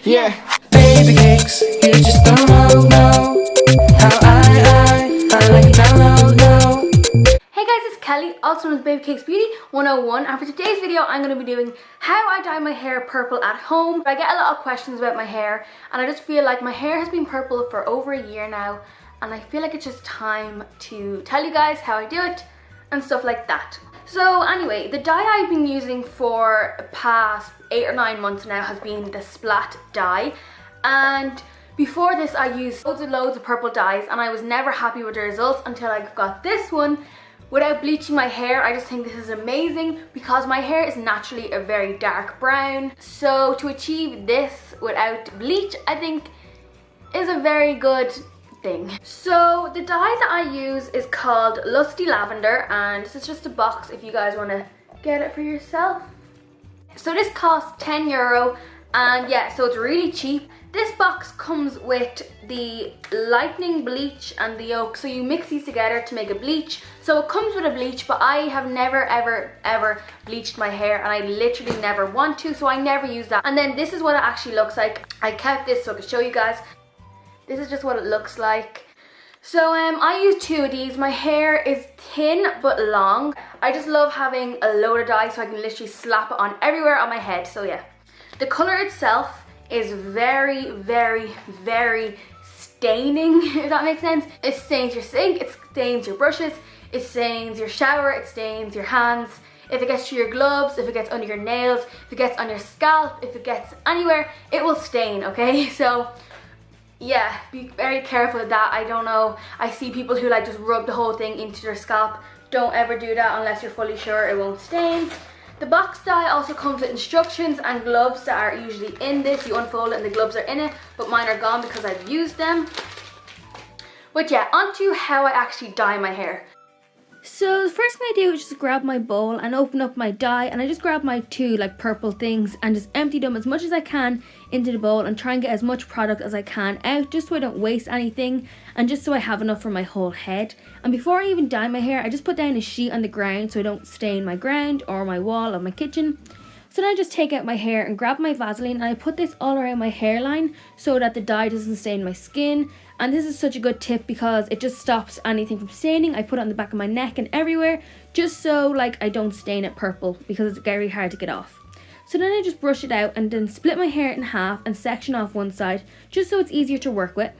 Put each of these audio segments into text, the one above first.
Yeah. Baby cakes, you just don't know how I like it down low. Hey guys, it's Kelly, also known as BabyCakesBeauty101, and for today's video I'm going to be doing how I dye my hair purple at home. I get a lot of questions about my hair, and I just feel like my hair has been purple for over a year now, and I feel like it's just time to tell you guys how I do it and stuff like that. So anyway, the dye I've been using for the past 8 or 9 months now has been the Splat dye, and before this I used loads of purple dyes, and I was never happy with the results until I got this one without bleaching my hair. I just think this is amazing because my hair is naturally a very dark brown, so to achieve this without bleach I think is a very good thing. So the dye that I use is called Lusty Lavender, and this is just a box if you guys want to get it for yourself. So this costs €10, and yeah, so it's really cheap. This box comes with the lightning bleach and the yolk, so you mix these together to make a bleach. So it comes with a bleach, but I have never ever bleached my hair, and I literally never want to, so I never use that. And then this is what it actually looks like. I kept this so I could show you guys. This is just what it looks like. So I use 2 of these. My hair is thin but long. I just love having a load of dye so I can literally slap it on everywhere on my head. So yeah, the color itself is very staining, if that makes sense. It stains your sink, it stains your brushes, it stains your shower, it stains your hands. If it gets to your gloves, if it gets under your nails, if it gets on your scalp, if it gets anywhere, it will stain, okay? So yeah, be very careful with that. I don't know, I see people who like just rub the whole thing into their scalp. Don't ever do that unless you're fully sure it won't stain. The box dye also comes with instructions and gloves that are usually in this. You unfold it and the gloves are in it, but mine are gone because I've used them. But yeah, onto how I actually dye my hair. So the first thing I do is just grab my bowl and open up my dye, and I just grab my 2 like purple things and just empty them as much as I can into the bowl and try and get as much product as I can out, just so I don't waste anything and just so I have enough for my whole head. And before I even dye my hair, I just put down a sheet on the ground so I don't stain my ground or my wall of my kitchen. So then I just take out my hair and grab my Vaseline, and I put this all around my hairline so that the dye doesn't stain my skin. And this is such a good tip because it just stops anything from staining. I put it on the back of my neck and everywhere just so like I don't stain it purple because it's very hard to get off. So then I just brush it out and then split my hair in half and section off one side just so it's easier to work with.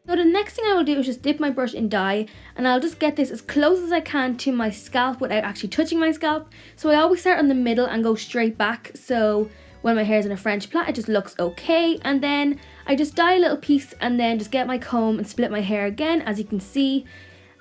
So the next thing I will do is just dip my brush in dye, and I'll just get this as close as I can to my scalp without actually touching my scalp. So I always start in the middle and go straight back, so when my hair is in a French plait it just looks okay. And then I just dye a little piece and then just get my comb and split my hair again, as you can see,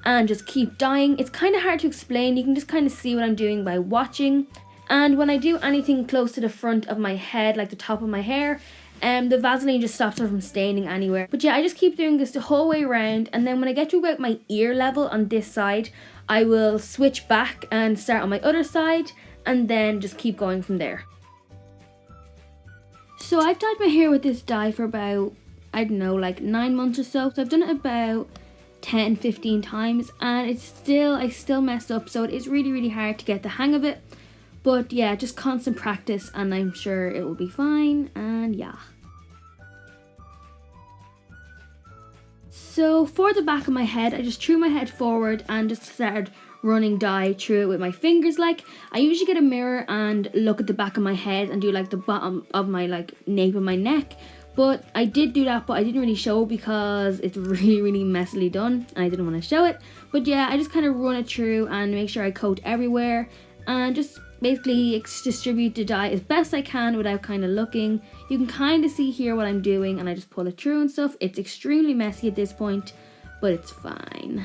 and just keep dyeing. It's kind of hard to explain, you can just kind of see what I'm doing by watching. And when I do anything close to the front of my head, like the top of my hair, the Vaseline just stops it from staining anywhere. But yeah, I just keep doing this the whole way around, and then when I get to about my ear level on this side, I will switch back and start on my other side, and then just keep going from there. So I've dyed my hair with this dye for about, I don't know, like 9 months or so. So I've done it about 10-15 times, and I still mess up, so it is really hard to get the hang of it. But yeah, just constant practice and I'm sure it will be fine, and yeah. So for the back of my head, I just threw my head forward and just started running dye through it with my fingers. Like, I usually get a mirror and look at the back of my head and do like the bottom of my like nape of my neck. But I did do that, but I didn't really show because it's really messily done and I didn't want to show it. But yeah, I just kind of run it through and make sure I coat everywhere and just basically distribute the dye as best I can without kind of looking. You can kind of see here what I'm doing, and I just pull it through and stuff. It's extremely messy at this point, but it's fine.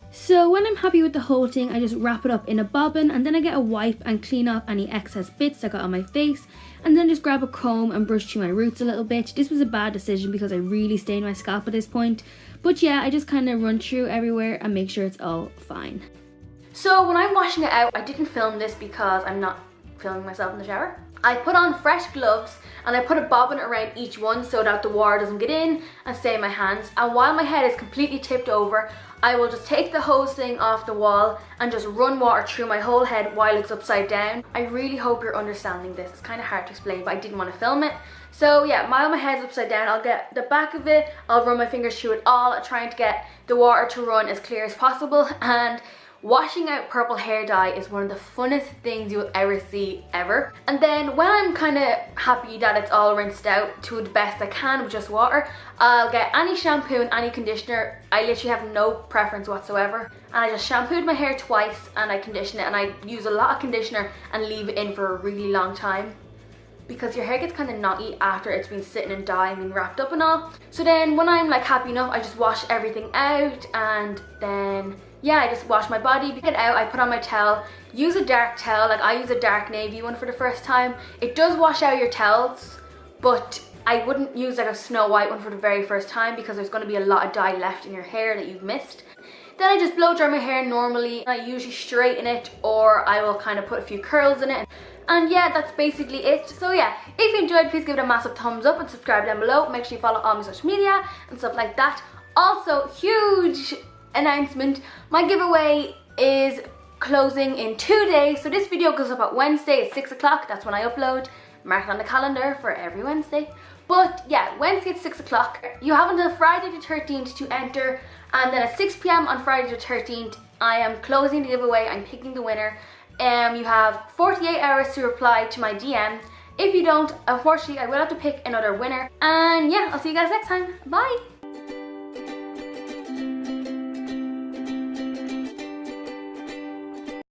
So when I'm happy with the whole thing, I just wrap it up in a bobbin, and then I get a wipe and clean off any excess bits I got on my face, and then just grab a comb and brush through my roots a little bit. This was a bad decision because I really stained my scalp at this point, but yeah, I just kind of run through everywhere and make sure it's all fine. So when I'm washing it out, I didn't film this because I'm not filming myself in the shower. I put on fresh gloves and I put a bobbin around each one so that the water doesn't get in and stay in my hands. And while my head is completely tipped over, I will just take the hose thing off the wall and just run water through my whole head while it's upside down. I really hope you're understanding this. It's kind of hard to explain, but I didn't want to film it. So yeah, while my head's upside down, I'll get the back of it, I'll run my fingers through it all, trying to get the water to run as clear as possible. And washing out purple hair dye is one of the funnest things you'll ever see ever. And then when I'm kind of happy that it's all rinsed out to the best I can with just water, I'll get any shampoo and any conditioner. I literally have no preference whatsoever. And I just shampooed my hair twice and I condition it, and I use a lot of conditioner and leave it in for a really long time, because your hair gets kind of knotty after it's been sitting in dye and been wrapped up and all. So then when I'm like happy enough, I just wash everything out, and then yeah, I just wash my body, get it out, I put on my towel, use a dark towel, like I use a dark navy one for the first time. It does wash out your towels, but I wouldn't use like a snow white one for the very first time, because there's going to be a lot of dye left in your hair that you've missed. Then I just blow dry my hair normally. I usually straighten it, or I will kind of put a few curls in it. And yeah, that's basically it. So yeah, if you enjoyed, please give it a massive thumbs up and subscribe down below. Make sure you follow all my social media and stuff like that. Also, huge announcement, my giveaway is closing in 2 days. So this video goes up at Wednesday at 6 o'clock. That's when I upload. Mark it on the calendar for every Wednesday. But yeah, Wednesday at 6 o'clock. You have until Friday the 13th to enter, and then at 6 p.m. on Friday the 13th, I am closing the giveaway. I'm picking the winner. You have 48 hours to reply to my DM. If you don't, unfortunately, I will have to pick another winner. And yeah, I'll see you guys next time. Bye!